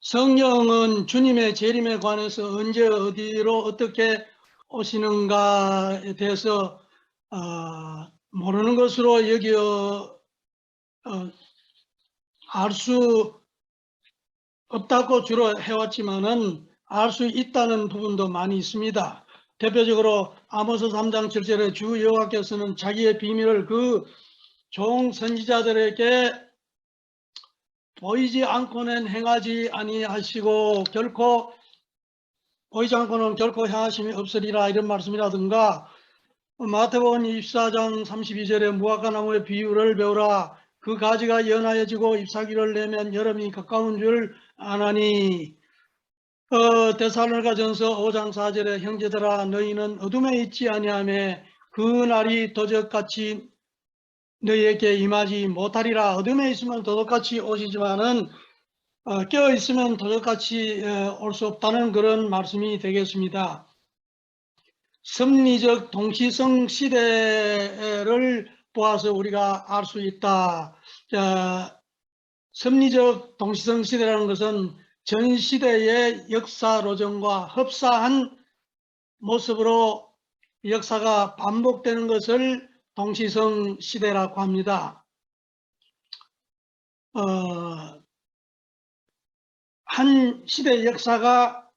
성령은 주님의 재림에 관해서 언제 어디로 어떻게 오시는가에 대해서 모르는 것으로 여겨 알 수 없다고 주로 해왔지만은 알 수 있다는 부분도 많이 있습니다. 대표적으로 아모스 3장 7절에 주 여호와께서는 자기의 비밀을 그 종 선지자들에게 보이지 않고는 행하지 아니하시고 결코 보이지 않고는 결코 행하심이 없으리라, 이런 말씀이라든가 마태복음 24장 32절에 무화과 나무의 비유를 배우라. 그 가지가 연하여지고 잎사귀를 내면 여름이 가까운 줄 아나니. 데살로니가전서 5장 4절에 형제들아 너희는 어둠에 있지 아니하며 그 날이 도적같이 너희에게 임하지 못하리라. 어둠에 있으면 도적같이 오시지만은 깨어 있으면 도적같이 올 수 없다는 그런 말씀이 되겠습니다. 섭리적 동시성 시대를 보아서 우리가 알 수 있다. 섭리적 동시성 시대라는 것은 전 시대의 역사 로정과 흡사한 모습으로 역사가 반복되는 것을 동시성 시대라고 합니다. 한 시대의 역사가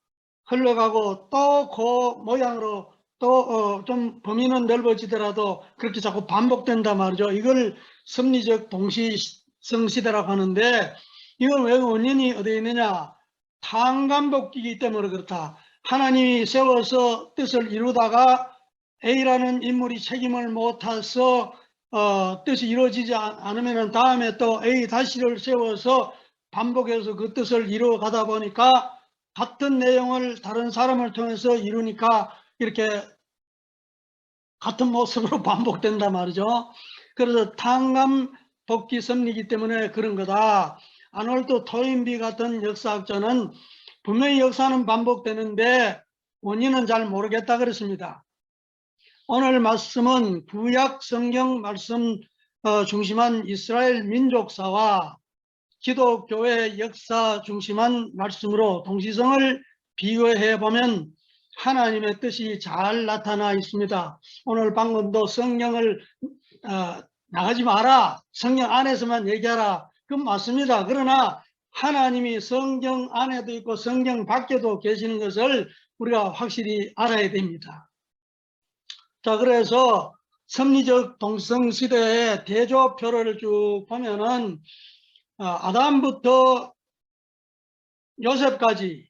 흘러가고 또 그 모양으로 또 좀 범위는 넓어지더라도 그렇게 자꾸 반복된다 말이죠. 이걸 섭리적 동시성 시대라고 하는데, 이건 왜 원인이 어디에 있느냐? 탕감복기이기 때문에 그렇다. 하나님이 세워서 뜻을 이루다가 A라는 인물이 책임을 못해서 뜻이 이루어지지 않으면 다음에 또 A 다시를 세워서 반복해서 그 뜻을 이루어 가다 보니까 같은 내용을 다른 사람을 통해서 이루니까 이렇게 같은 모습으로 반복된단 말이죠. 그래서 탕감 복귀 섭리이기 때문에 그런 거다. 아놀드 토인비 같은 역사학자는 분명히 역사는 반복되는데 원인은 잘 모르겠다 그랬습니다. 오늘 말씀은 구약 성경 말씀 중심한 이스라엘 민족사와 기독교의 역사 중심한 말씀으로 동시성을 비교해 보면 하나님의 뜻이 잘 나타나 있습니다. 오늘 방금도 성경을 나가지 마라, 성경 안에서만 얘기하라, 그건 맞습니다. 그러나 하나님이 성경 안에도 있고 성경 밖에도 계시는 것을 우리가 확실히 알아야 됩니다. 자, 그래서 섭리적 동성 시대의 대조표를 쭉 보면은 아담부터 요셉까지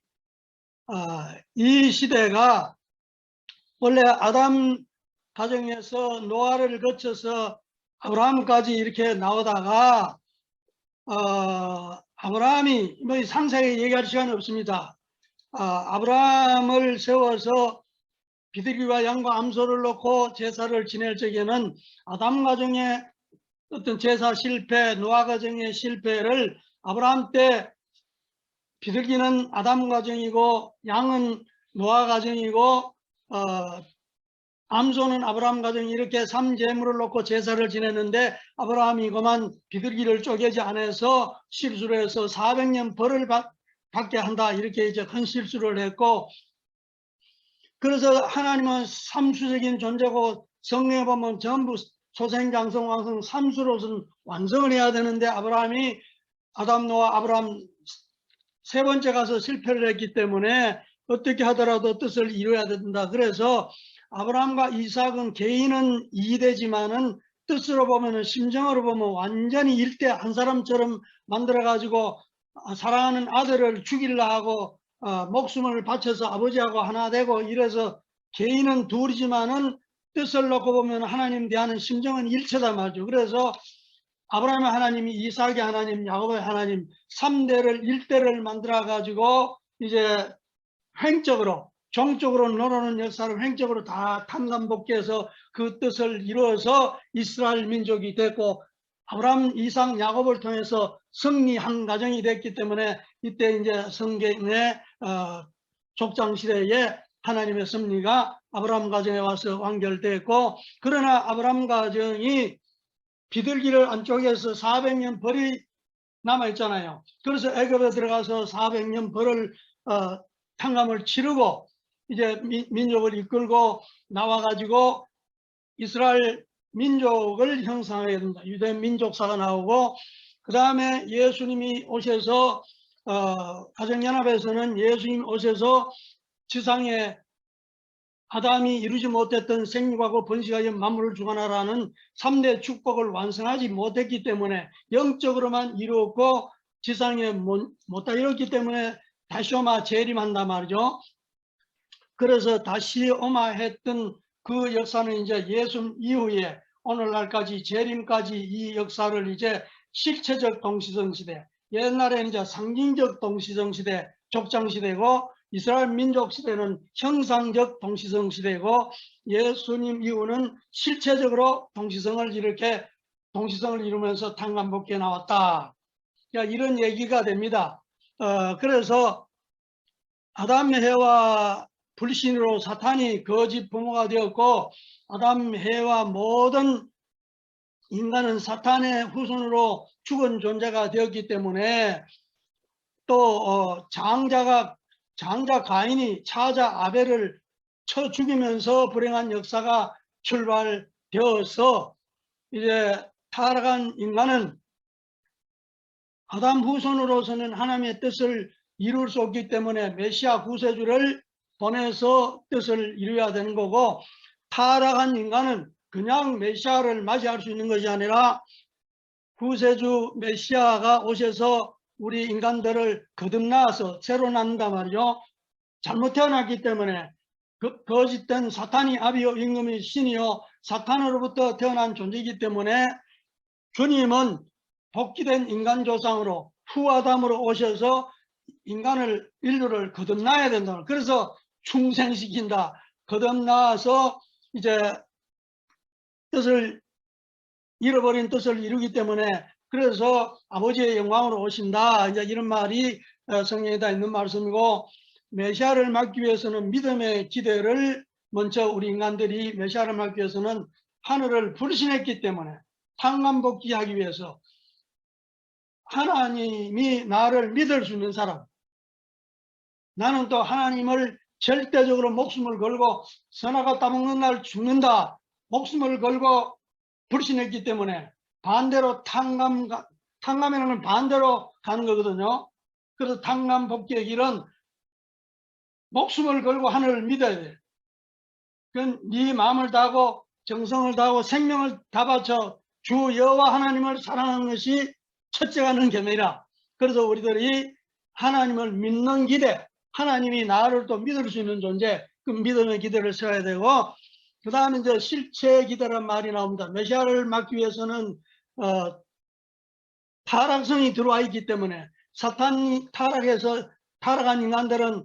이 시대가 원래 아담 가정에서 노아를 거쳐서 아브라함까지 이렇게 나오다가 아브라함이 뭐 상세하게 얘기할 시간이 없습니다. 아브라함을 세워서 비둘기와 양과 암소를 놓고 제사를 지낼 적에는 아담 가정의 어떤 제사 실패, 노아 가정의 실패를 아브라함 때 비둘기는 아담 가정이고 양은 노아 가정이고 암소는 아브라함 가정이 이렇게 3제물을 놓고 제사를 지냈는데 아브라함이 그만 비둘기를 쪼개지 않아서 실수를 해서 400년 벌을 받게 한다, 이렇게 이제 큰 실수를 했고, 그래서 하나님은 삼수적인 존재고 성경에 보면 전부 소생장성왕성 삼수로서는 완성을 해야 되는데 아브라함이 아담 노아 아브라함 세 번째 가서 실패를 했기 때문에 어떻게 하더라도 뜻을 이루어야 된다. 그래서 아브라함과 이삭은 개인은 이되지만은 뜻으로 보면은 심정으로 보면 완전히 일대 한 사람처럼 만들어 가지고 사랑하는 아들을 죽이려 하고 목숨을 바쳐서 아버지하고 하나 되고, 이래서 개인은 둘이지만은 뜻을 놓고 보면 하나님 대하는 심정은 일체다 말이죠. 그래서 아브라함의 하나님이 이삭의 하나님, 야곱의 하나님 3대를 1대를 만들어 가지고 이제 횡적으로 종적으로 노노는 역사를 횡적으로 다 탕감복귀해서 그 뜻을 이루어서 이스라엘 민족이 됐고, 아브라함, 이삭, 야곱을 통해서 승리한 가정이 됐기 때문에 이때 이제 성경의 족장시대에 하나님의 섭리가 아브라함 가정에 와서 완결됐고, 그러나 아브라함 가정이 비둘기를 안쪽에서 400년 벌이 남아 있잖아요. 그래서 애굽에 들어가서 400년 벌을 탕감을 치르고 이제 민족을 이끌고 나와 가지고 이스라엘 민족을 형성하게 된다. 유대 민족사가 나오고, 그 다음에 예수님이 오셔서 가정연합에서는 예수님 오셔서 지상에 아담이 이루지 못했던 생육하고 번식하여 만물을 주관하라는 3대 축복을 완성하지 못했기 때문에, 영적으로만 이루었고 지상에 못다 이뤘기 때문에 다시 오마 재림한단 말이죠. 그래서 다시 오마 했던 그 역사는 이제 예수 이후에 오늘날까지 재림까지 이 역사를 이제 실체적 동시성시대, 옛날에는 이제 상징적 동시성시대, 족장시대고, 이스라엘 민족 시대는 형상적 동시성시대고, 예수님 이후는 실체적으로 동시성을 이루면서 탕감복귀에 나왔다. 그러니까 이런 얘기가 됩니다. 그래서 아담 해와 불신으로 사탄이 거짓 부모가 되었고, 아담 해와 모든 인간은 사탄의 후손으로 죽은 존재가 되었기 때문에, 또 장자 가인이 차자 아벨을 쳐 죽이면서 불행한 역사가 출발되어서 이제 타락한 인간은 아담 후손으로서는 하나님의 뜻을 이룰 수 없기 때문에 메시아 구세주를 보내서 뜻을 이루어야 되는 거고, 타락한 인간은 그냥 메시아를 맞이할 수 있는 것이 아니라 구세주 메시아가 오셔서 우리 인간들을 거듭나서 새로 낳는단 말이죠. 잘못 태어났기 때문에 거짓된 사탄이 아비요 임금이 신이요 사탄으로부터 태어난 존재이기 때문에, 주님은 복귀된 인간 조상으로 후아담으로 오셔서 인류를 거듭나야 된다. 그래서 충생시킨다. 거듭나서 이제 잃어버린 뜻을 이루기 때문에, 그래서 아버지의 영광으로 오신다. 이제 이런 말이 성경에 다 있는 말씀이고, 메시아를 맞기 위해서는 믿음의 기대를 먼저 우리 인간들이 메시아를 맞기 위해서는 하늘을 불신했기 때문에, 탕감복귀하기 위해서 하나님이 나를 믿을 수 있는 사람, 나는 또 하나님을 절대적으로 목숨을 걸고 선악과 따먹는 날 죽는다 목숨을 걸고 불신했기 때문에, 반대로 탕감이라는 반대로 가는 거거든요. 그래서 탕감복귀의 길은 목숨을 걸고 하늘을 믿어야 돼. 그건 네 마음을 다하고 정성을 다하고 생명을 다 바쳐 주 여호와 하나님을 사랑하는 것이 첫째가 는 계명이라. 그래서 우리들이 하나님을 믿는 기대, 하나님이 나를 또 믿을 수 있는 존재, 그 믿음의 기대를 세워야 되고, 그 다음에 이제 실체 기대란 말이 나옵니다. 메시아를 맞기 위해서는 타락성이 들어와 있기 때문에, 사탄이 타락해서 타락한 인간들은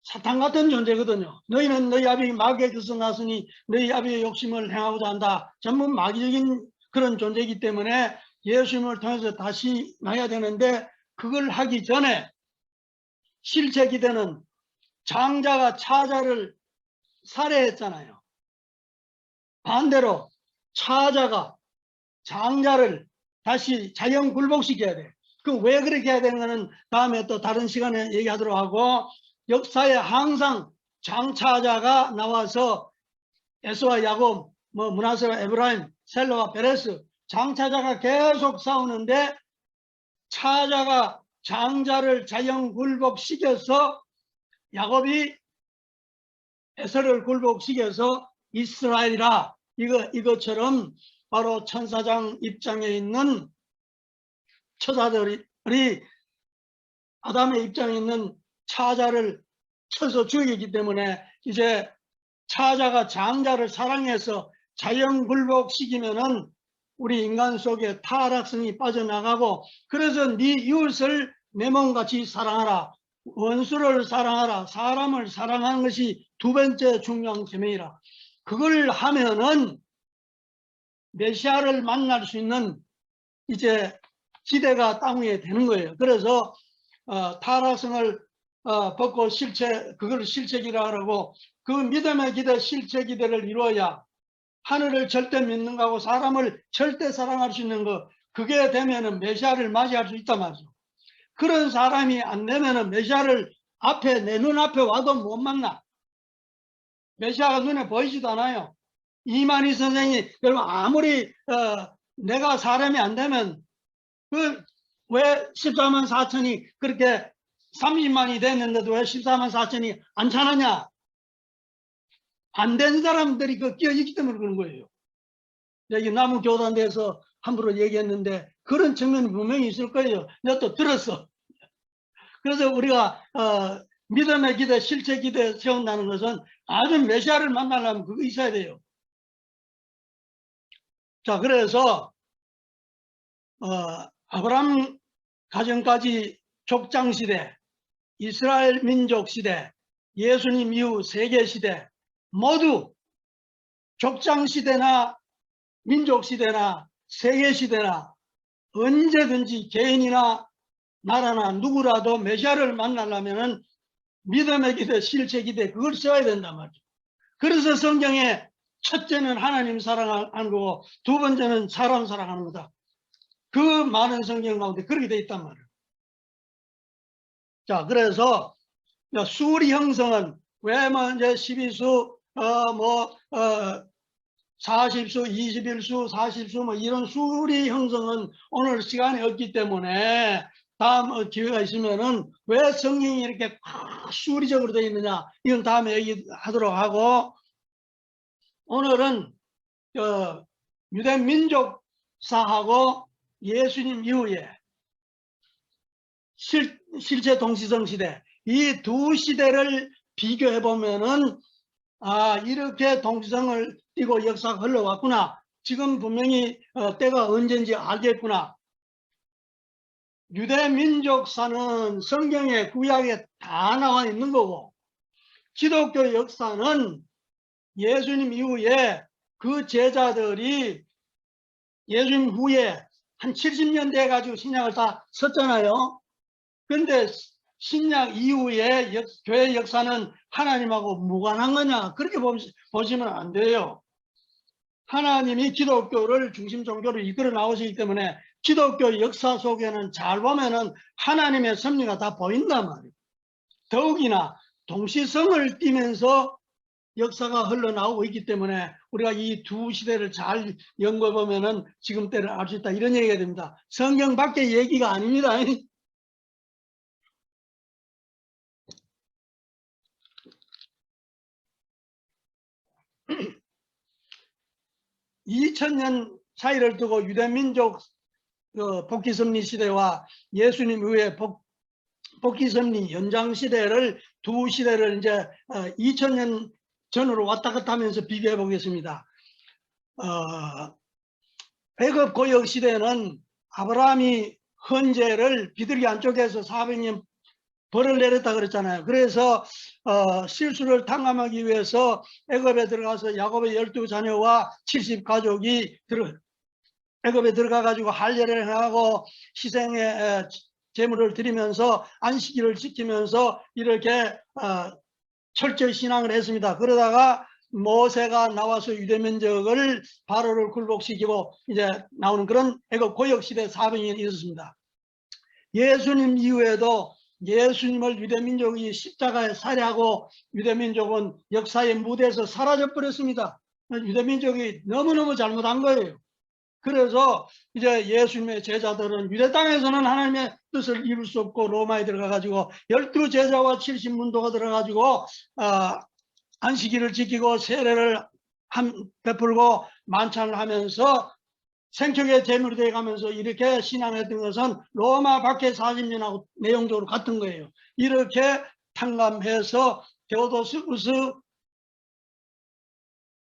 사탄 같은 존재거든요. 너희는 너희 아비 마귀의 뜻을 났으니 너희 아비의 욕심을 행하고자 한다. 전부 마귀적인 그런 존재이기 때문에 예수님을 통해서 다시 나야 되는데, 그걸 하기 전에 실체 기대는 장자가 차자를 살해했잖아요. 반대로 차자가 장자를 다시 자연 굴복시켜야 돼. 그 왜 그렇게 해야 되는 건 다음에 또 다른 시간에 얘기하도록 하고, 역사에 항상 장차자가 나와서 에서와 야곱, 므낫세와 에브라임, 셀로와 베레스, 장차자가 계속 싸우는데, 차자가 장자를 자연 굴복시켜서 야곱이 에서를 굴복시켜서 이스라엘이라, 이것처럼 바로 천사장 입장에 있는 처자들이 아담의 입장에 있는 차자를 쳐서 죽이기 때문에, 이제 차자가 장자를 사랑해서 자연 굴복시키면은 우리 인간 속에 타락성이 빠져나가고, 그래서 네 이웃을 내 몸같이 사랑하라, 원수를 사랑하라, 사람을 사랑하는 것이 두 번째 중요한 계명이라. 그걸 하면은 메시아를 만날 수 있는 이제 기대가 땅 위에 되는 거예요. 그래서 타락성을 벗고 그걸 실체기라 하고, 그 믿음의 기대, 실체 기대를 이루어야 하늘을 절대 믿는 거하고 사람을 절대 사랑할 수 있는 거, 그게 되면은 메시아를 맞이할 수 있단 말이죠. 그런 사람이 안 되면은 메시아를 앞에, 내 눈앞에 와도 못 만나. 메시아가 눈에 보이지도 않아요. 이만희 선생이, 여러분, 아무리, 내가 사람이 안 되면, 왜 14만 4천이 그렇게 30만이 됐는데도 왜 14만 4천이 안 차느냐? 안 된 사람들이 끼어있기 때문에 그런 거예요. 여기 남은교단대에서 함부로 얘기했는데 그런 측면이 분명히 있을 거예요. 내가 또 들었어. 그래서 우리가 믿음의 기대, 실제 기대 세운다는 것은 아주 메시아를 만나려면 그거 있어야 돼요. 자, 그래서 아브라함 가정까지 족장시대, 이스라엘 민족시대, 예수님 이후 세계시대 모두 족장시대나 민족시대나 세계시대나 언제든지 개인이나 나라나 누구라도 메시아를 만나려면 믿음의 기대, 실제 기대 그걸 써야 된단 말이죠. 그래서 성경에 첫째는 하나님 사랑하는 거고 두 번째는 사람 사랑하는 거다. 그 많은 성경 가운데 그렇게 돼 있단 말이에요. 자, 그래서 수리 형성은 왜 먼저 12수, 40수, 21수, 40수 뭐 이런 수리 형성은 오늘 시간이 없기 때문에 다음 기회가 있으면은 왜 성경이 이렇게 수리적으로 되어 있느냐 이건 다음에 얘기하도록 하고, 오늘은 유대 민족사하고 예수님 이후에 실제 동시성 시대 이 두 시대를 비교해 보면은 이렇게 동시성을 띠고 역사가 흘러왔구나. 지금 분명히 때가 언제인지 알겠구나. 유대 민족사는 성경에 구약에 다 나와 있는 거고, 기독교 역사는 예수님 이후에 그 제자들이 예수님 후에 한 70년 돼 가지고 신약을 다 썼잖아요. 근데 신약 이후에 교회 역사는 하나님하고 무관한 거냐? 그렇게 보시면 안 돼요. 하나님이 기독교를 중심 종교로 이끌어 나오시기 때문에 기독교 역사 속에는 잘 보면은 하나님의 섭리가 다 보인단 말이에요. 더욱이나 동시성을 띠면서 역사가 흘러나오고 있기 때문에 우리가 이 두 시대를 잘 연구해 보면은 지금 때를 알 수 있다. 이런 얘기가 됩니다. 성경 밖의 얘기가 아닙니다. 2000년 차이를 두고 유대민족 복귀섭리 시대와 예수님 이후의 복귀섭리 연장 시대를 두 시대를 이제 2000년 전으로 왔다 갔다 하면서 비교해 보겠습니다. 애굽 고역 시대는 아브라함이 헌재를 비둘기 안쪽에서 400년 벌을 내렸다 그랬잖아요. 그래서 실수를 탕감하기 위해서 애굽에 들어가서 야곱의 12자녀와 70가족이 애굽에 들어가 가지고 할례를 하고 희생의 제물을 드리면서 안식일을 지키면서 이렇게 철저히 신앙을 했습니다. 그러다가 모세가 나와서 유대민족을 바로를 굴복시키고 이제 나오는 그런 애굽 고역시대 400년이 있었습니다. 예수님 이후에도 예수님을 유대민족이 십자가에 살해하고 유대민족은 역사의 무대에서 사라져버렸습니다. 유대민족이 너무너무 잘못한 거예요. 그래서 이제 예수님의 제자들은 유대 땅에서는 하나님의 뜻을 이룰 수 없고 로마에 들어가 가지고 12제자와 70문도가 들어가 가지고 안식일을 지키고 세례를 베풀고 만찬을 하면서 생명의 제물이 되어가면서 이렇게 신앙했던 것은 로마 박해 40년하고 내용적으로 같은 거예요. 이렇게 탕감해서 데오도시우스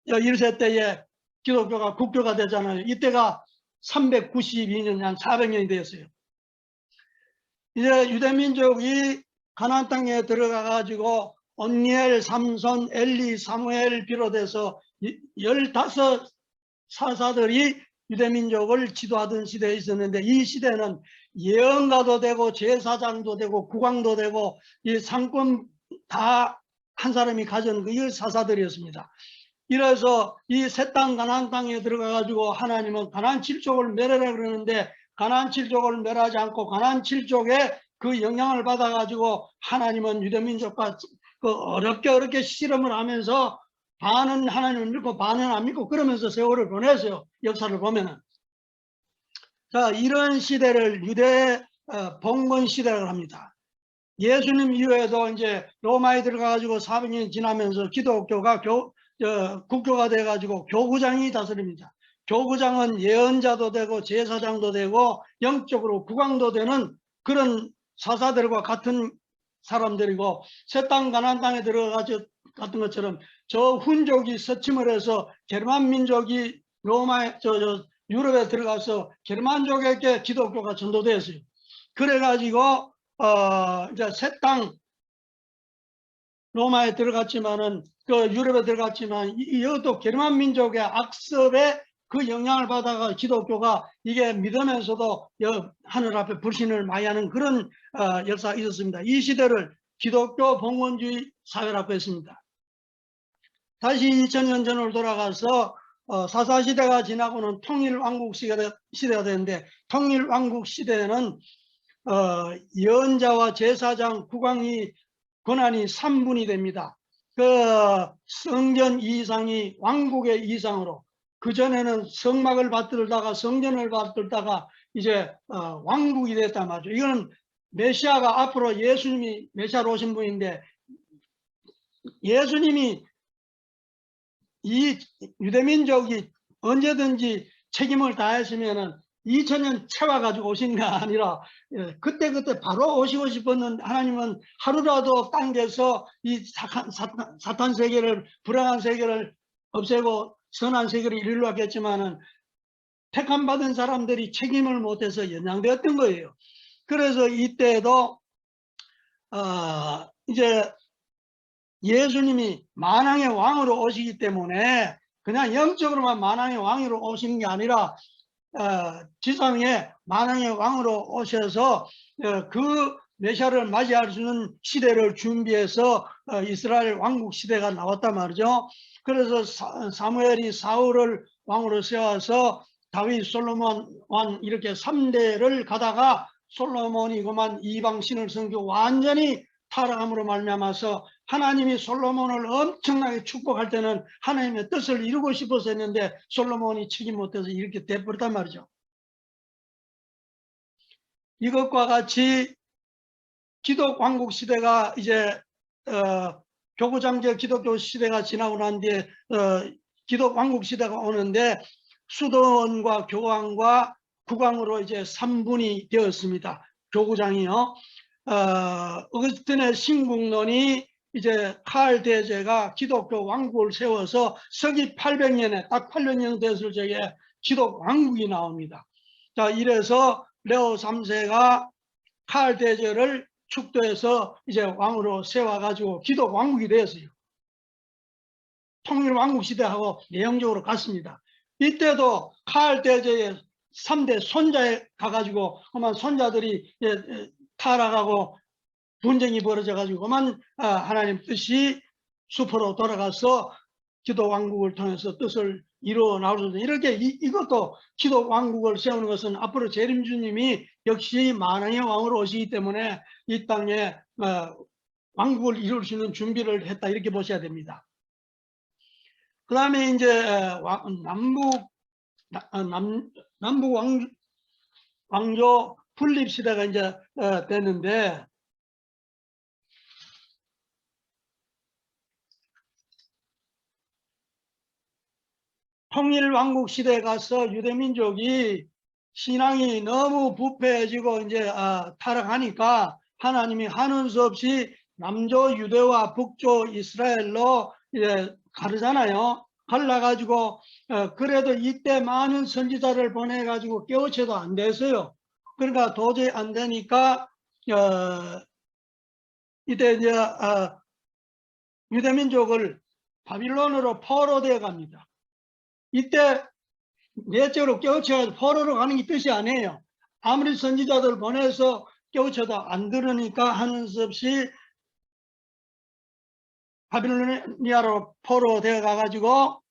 1세 때에 기독교가 국교가 되잖아요. 이때가 392년, 한 400년이 되었어요. 이제 유대민족이 가나안 땅에 들어가 가지고 온니엘, 삼손, 엘리, 사무엘 비롯해서 15 사사들이 유대민족을 지도하던 시대에 있었는데, 이 시대는 예언가도 되고 제사장도 되고 국왕도 되고 이 상권 다 한 사람이 가진 그 사사들이었습니다. 이래서 이 새 땅 가나안 땅에 들어가 가지고 하나님은 가나안 7족을 멸하라 그러는데 가나안 7족을 멸하지 않고 가나안 7족에 그 영향을 받아 가지고 하나님은 유대민족과 그 어렵게 실험을 하면서 반은 하나님을 믿고 반은 안 믿고 그러면서 세월을 보냈어요. 역사를 보면은. 자, 이런 시대를 유대 봉건 시대라고 합니다. 예수님 이후에도 이제 로마에 들어가가지고 400년 지나면서 기독교가 국교가 돼가지고 교구장이 다스립니다. 교구장은 예언자도 되고 제사장도 되고 영적으로 국왕도 되는 그런 사사들과 같은 사람들이고 새 땅 가나안 땅에 들어가서 같은 것처럼 저 훈족이 서침을 해서 게르만 민족이 로마에 유럽에 들어가서 게르만족에게 기독교가 전도되었어요. 그래가지고 이제 새 땅 로마에 들어갔지만은 그 유럽에 들어갔지만 이것도 게르만 민족의 악습에 그 영향을 받아가 기독교가 이게 믿으면서도 하늘 앞에 불신을 많이 하는 그런 역사가 있었습니다. 이 시대를 기독교 봉건주의 사회라고 했습니다. 다시 2000년 전으로 돌아가서 사사시대가 지나고는 통일왕국 시대가 되는데 통일왕국 시대에는 예언자와 제사장, 국왕이 권한이 3분이 됩니다. 그 성전 이상이 왕국의 이상으로 그전에는 성막을 받들다가 성전을 받들다가 이제 왕국이 됐단 말이죠. 이거는 메시아가 앞으로 예수님이 메시아로 오신 분인데 예수님이 이 유대민족이 언제든지 책임을 다했으면은 2000년 채워가지고 오신 게 아니라 그때그때 바로 오시고 싶었는데 하나님은 하루라도 당겨서 이 사탄 세계를 불행한 세계를 없애고 선한 세계를 이루려겠지만은 택함 받은 사람들이 책임을 못해서 연장되었던 거예요. 그래서 이때도 이제 예수님이 만왕의 왕으로 오시기 때문에 그냥 영적으로만 만왕의 왕으로 오신 게 아니라 지상에 만왕의 왕으로 오셔서 그 메시아를 맞이할 수 있는 시대를 준비해서 이스라엘 왕국 시대가 나왔단 말이죠. 그래서 사무엘이 사울을 왕으로 세워서 다윗, 솔로몬 왕 이렇게 3대를 가다가 솔로몬이 그만 이방신을 섬기고 완전히 타락함으로 말미암아서 하나님이 솔로몬을 엄청나게 축복할 때는 하나님의 뜻을 이루고 싶어서 했는데 솔로몬이 책임 못해서 이렇게 돼버렸단 말이죠. 이것과 같이 기독 왕국 시대가 이제 교구장제 기독교 시대가 지나고 난 뒤에 기독 왕국 시대가 오는데 수도원과 교황과 국왕으로 이제 3분이 되었습니다. 교구장이요. 어거스틴의 신국론이 이제 카를 대제가 기독교 왕국을 세워서 서기 800년에 딱 800년 됐을 적에 기독 왕국이 나옵니다. 자, 이래서 레오 3세가 카를 대제를 축도해서 이제 왕으로 세워가지고 기독 왕국이 되었어요. 통일 왕국 시대하고 내용적으로 같습니다. 이때도 카를 대제의 3대 손자에 가가지고 그만 손자들이 타락하고 분쟁이 벌어져가지고 그만 하나님 뜻이 수포로 돌아가서 기독 왕국을 통해서 뜻을 이루어 나올 수 있는 이렇게 이것도 기독 왕국을 세우는 것은 앞으로 재림주님이 역시 만왕의 왕으로 오시기 때문에 이 땅에 왕국을 이룰 수 있는 준비를 했다 이렇게 보셔야 됩니다. 그 다음에 이제 남북 왕조 분립 시대가 이제 됐는데 통일왕국 시대에 가서 유대민족이 신앙이 너무 부패해지고 이제 타락하니까 하나님이 하는 수 없이 남조 유대와 북조 이스라엘로 이제 가르잖아요. 갈라가지고 그래도 이때 많은 선지자를 보내가지고 깨우쳐도 안 됐어요. 그러니까 도저히 안 되니까 이때 이제 유대민족을 바빌론으로 포로되어 갑니다. 이때 내적으로 깨우쳐서 포로로 가는 게 뜻이 아니에요. 아무리 선지자들 보내서 깨우쳐도 안 들으니까 하는 수 없이 바빌로니아로 포로되어 가가지고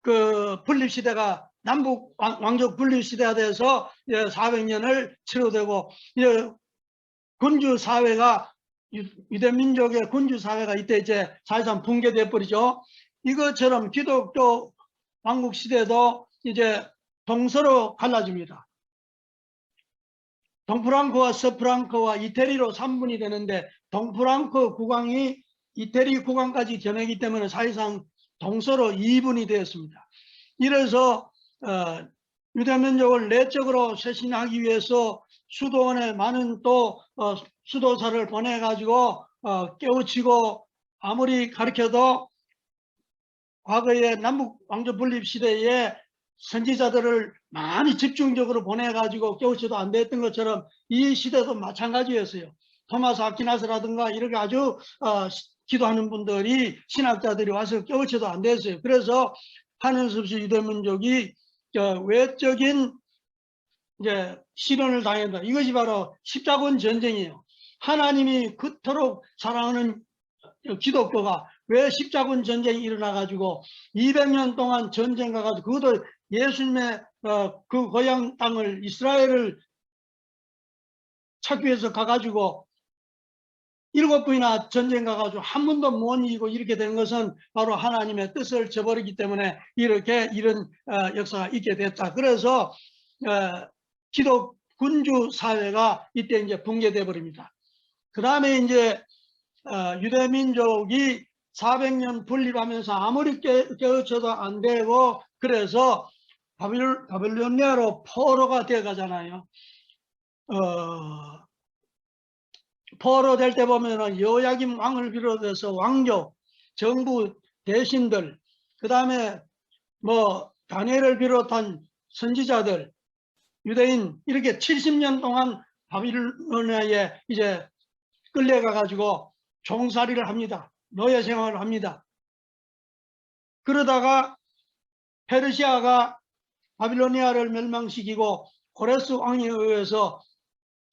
그 분립시대가 남북 왕족 분립시대가 돼서 400년을 치료되고 군주사회가 유대민족의 군주사회가 이때 이제 사실상 붕괴돼 버리죠. 이것처럼 기독교 왕국시대도 이제 동서로 갈라집니다. 동프랑크와 서프랑크와 이태리로 3분이 되는데 동프랑크 국왕이 이태리 국왕까지 겸하기 때문에 사실상 동서로 2분이 되었습니다. 이래서 유대민족을 내적으로 쇄신하기 위해서 수도원에 많은 또 수도사를 보내가지고 깨우치고 아무리 가르쳐도 과거의 남북 왕조 분립 시대에 선지자들을 많이 집중적으로 보내가지고 깨우쳐도 안 됐던 것처럼 이 시대도 마찬가지였어요. 토마스 아퀴나스라든가 이렇게 아주 기도하는 분들이 신학자들이 와서 깨우쳐도 안 됐어요. 그래서 하는 수 없이 유대민족이 외적인 이제 실현을 당한다. 이것이 바로 십자군 전쟁이에요. 하나님이 그토록 사랑하는 기독교가 왜 십자군 전쟁이 일어나가지고 200년 동안 전쟁 가가지고 그것도 예수님의 그 고향 땅을 이스라엘을 찾기 위해서 가가지고 7번이나 전쟁 가가지고 한 번도 못 이기고 이렇게 된 것은 바로 하나님의 뜻을 저버리기 때문에 이렇게 이런 역사가 있게 됐다. 그래서 기독 군주 사회가 이때 이제 붕괴돼 버립니다. 그 다음에 이제 유대민족이 400년 분립하면서 아무리 깨우쳐도 안 되고 그래서 바빌로니아로 포로가 되어 가잖아요. 포로 될 때 보면은 여야김 왕을 비롯해서 왕족, 정부 대신들, 그 다음에 뭐 다니엘을 비롯한 선지자들, 유대인 이렇게 70년 동안 바빌로니아에 이제 끌려가 가지고 종살이를 합니다. 노예 생활을 합니다. 그러다가 페르시아가 바빌로니아를 멸망시키고 고레스 왕에 의해서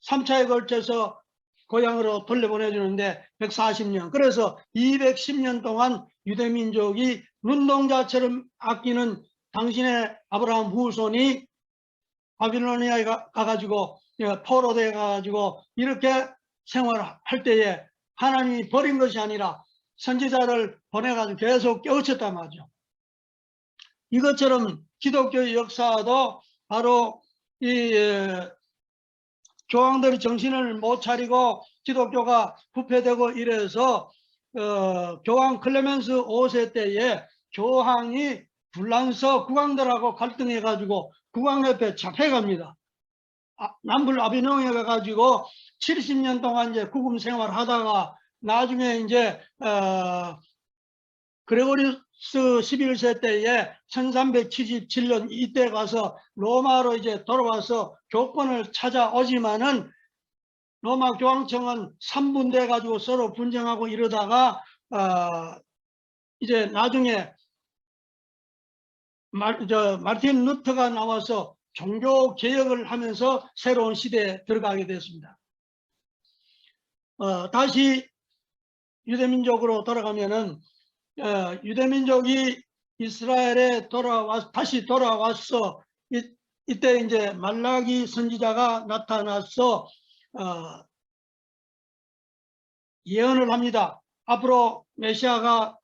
3차에 걸쳐서 고향으로 돌려보내주는데 140년. 그래서 210년 동안 유대민족이 눈동자처럼 아끼는 당신의 아브라함 후손이 바빌로니아에 가가지고 포로돼 가가지고 이렇게 생활할 때에 하나님이 버린 것이 아니라 선지자를 보내가지고 계속 깨우쳤단 말이죠. 이것처럼 기독교의 역사도 바로 이 교황들이 정신을 못 차리고 기독교가 부패되고 이래서 교황 클레멘스 5세 때에 교황이 불란서 국왕들하고 갈등해 가지고 국왕 옆에 잡혀갑니다. 남불 아비뇽에 가가지고 70년 동안 이제 구금 생활하다가 나중에 이제 그레고리우스 11세 때에 1377년 이때 가서 로마로 이제 돌아와서 교권을 찾아오지만은 로마 교황청은 3분돼 가지고 서로 분쟁하고 이러다가 이제 나중에 마르틴 루터가 나와서 종교 개혁을 하면서 새로운 시대에 들어가게 됐습니다. 다시 유대민족으로 돌아가면은 유대민족이 이스라엘에 다시 돌아와서 이때 이제 말라기 선지자가 나타나서 예언을 합니다. 앞으로 메시아가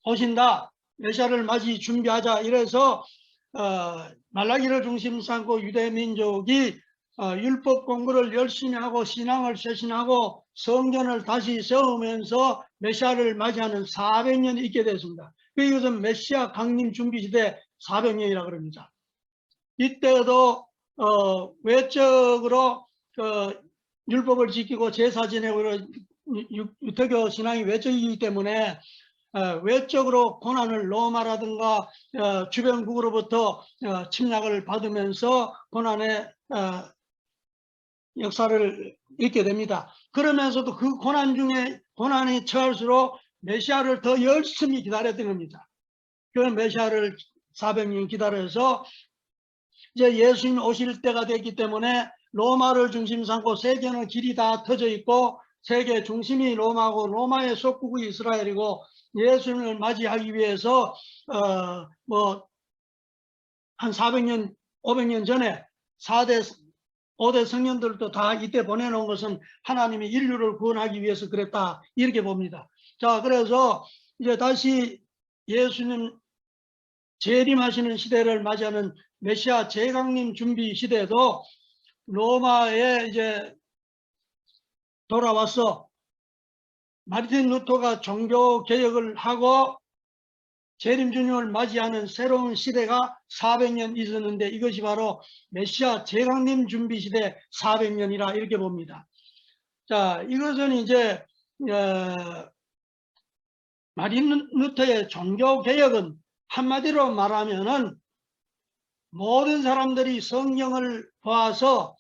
오신다. 메시아를 맞이 준비하자. 이래서 말라기를 중심 삼고 유대민족이 율법 공부를 열심히 하고 신앙을 쇄신하고 성전을 다시 세우면서 메시아를 맞이하는 400년이 있게 됐습니다. 이것은 메시아 강림 준비 시대 400년이라고 그럽니다. 이때도 외적으로 율법을 지키고 제사 지내고 유태교 신앙이 외적이기 때문에 외적으로 고난을 로마라든가 주변국으로부터 침략을 받으면서 고난의 역사를 읽게 됩니다. 그러면서도 그 고난 중에 고난이 처할수록 메시아를 더 열심히 기다렸던 겁니다. 그 메시아를 400년 기다려서 이제 예수님 오실 때가 됐기 때문에 로마를 중심 삼고 세계는 길이 다 터져 있고 세계 중심이 로마고 로마의 속국이 이스라엘이고 예수님을 맞이하기 위해서 한 400년, 500년 전에 4대, 5대 성년들도 다 이때 보내놓은 것은 하나님이 인류를 구원하기 위해서 그랬다 이렇게 봅니다. 자, 그래서 이제 다시 예수님 재림하시는 시대를 맞이하는 메시아 재강림 준비 시대도 로마에 이제 돌아와서 마르틴 루터가 종교 개혁을 하고 재림 주님을 맞이하는 새로운 시대가 400년 있었는데 이것이 바로 메시아 재강림 준비 시대 400년이라 이렇게 봅니다. 자, 이것은 이제 마르틴 루터의 종교 개혁은 한마디로 말하면은 모든 사람들이 성경을 봐서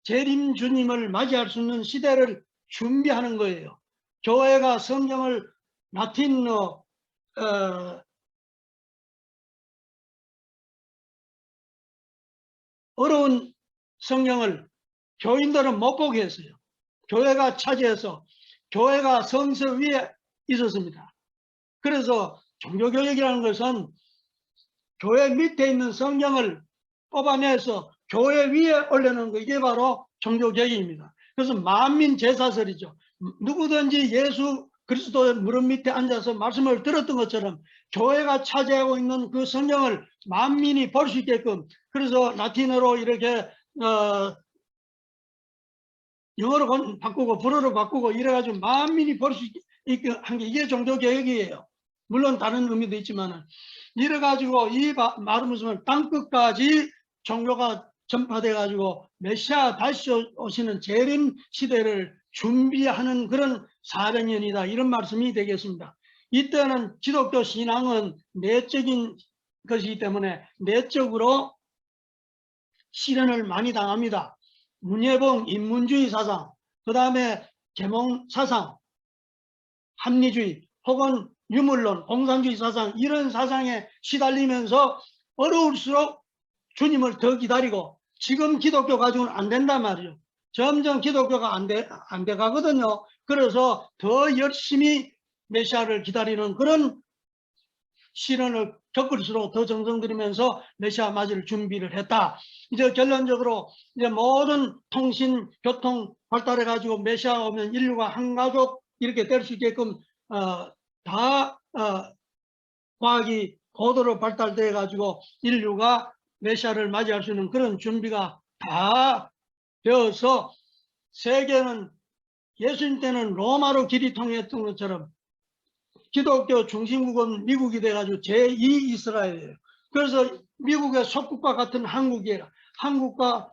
재림 주님을 맞이할 수 있는 시대를 준비하는 거예요. 교회가 성경을 라틴어 어려운 성경을 교인들은 못 보게 했어요. 교회가 차지해서 교회가 성서 위에 있었습니다. 그래서 종교교육이라는 것은 교회 밑에 있는 성경을 뽑아내서 교회 위에 올려놓은 거, 이게 바로 종교개혁입니다. 그래서 만민 제사설이죠. 누구든지 예수 그리스도의 무릎 밑에 앉아서 말씀을 들었던 것처럼 교회가 차지하고 있는 그 성경을 만민이 볼 수 있게끔, 그래서 라틴어로 이렇게 영어로 바꾸고 불어로 바꾸고 이래가지고 만민이 볼 수 있게 한 게 이게 종교개혁이에요. 물론 다른 의미도 있지만은 이래가지고 이 말씀은 땅끝까지 종교가 전파돼 가지고 메시아 다시 오시는 재림 시대를 준비하는 그런 400년이다 이런 말씀이 되겠습니다. 이때는 기독교 신앙은 내적인 것이기 때문에 내적으로 시련을 많이 당합니다. 문예봉 인문주의 사상, 그 다음에 계몽 사상, 합리주의 혹은 유물론, 공산주의 사상, 이런 사상에 시달리면서 어려울수록 주님을 더 기다리고, 지금 기독교 가지고는 안 된단 말이죠. 점점 기독교가 안 돼 가거든요. 그래서 더 열심히 메시아를 기다리는 그런 시련을 겪을수록 더 정성 들이면서 메시아 맞이를 준비를 했다. 이제 결론적으로 이제 모든 통신, 교통 발달해 가지고 메시아가 오면 인류가 한 가족 이렇게 될 수 있게끔 과학이 고도로 발달돼 가지고 인류가 메시아를 맞이할 수 있는 그런 준비가 다 되어서 세계는 예수님 때는 로마로 길이 통했던 것처럼 기독교 중심국은 미국이 돼가지고 제2 이스라엘이에요. 그래서 미국의 속국과 같은 한국이에요. 한국과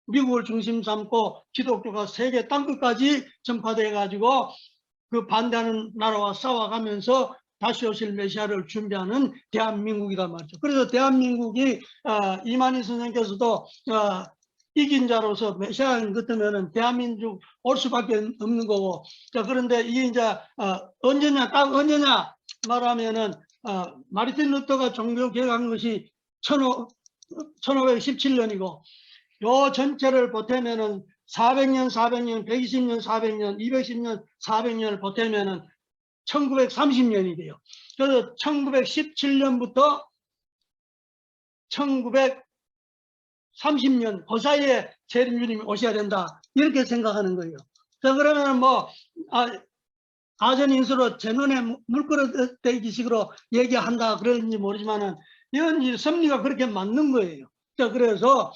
미국을 중심 삼고 기독교가 세계 땅끝까지 전파돼 가지고 그 반대하는 나라와 싸워가면서 다시 오실 메시아를 준비하는 대한민국이란 말이죠. 그래서 대한민국이 이만희 선생께서도 이긴 자로서 메시아 같으면은 대한민국 올 수밖에 없는 거고. 자, 그런데 이게 이제 언제냐, 딱 언제냐 말하면은 마르틴 루터가 종교 개혁한 것이 1517년이고 요 전체를 보태면은 400년, 400년, 120년, 400년, 210년, 400년을 보태면은 1930년이 돼요. 그래서 1917년부터 1930년 그 사이에 재림주님이 오셔야 된다 이렇게 생각하는 거예요. 자, 그러면 뭐 아전인수로 제논에 물그릇대기식으로 얘기한다 그런지 모르지만은 이건 섭리가 그렇게 맞는 거예요. 자, 그래서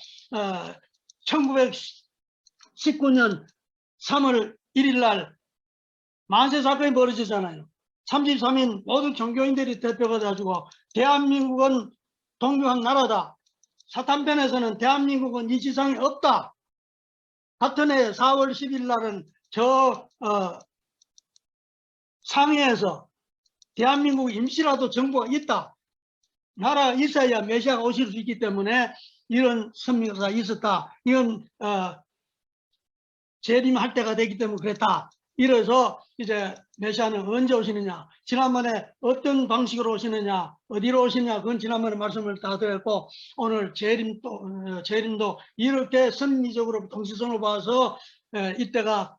1919년 3월 1일 날 만세 사건이 벌어지잖아요. 33인 모든 종교인들이 대표가 가지고 대한민국은 동유한 나라다. 사탄편에서는 대한민국은 이 지상에 없다. 같은 해 4월 10일 날은 상해에서 대한민국 임시라도 정부가 있다. 나라가 있어야 메시아가 오실 수 있기 때문에 이런 섭리가 있었다. 이건 재림할 때가 되기 때문에 그랬다. 이래서 이제 메시아는 언제 오시느냐, 지난번에 어떤 방식으로 오시느냐, 어디로 오시느냐, 그건 지난번에 말씀을 다 드렸고, 오늘 재림도 이렇게 선리적으로 동시선으로 봐서 이때가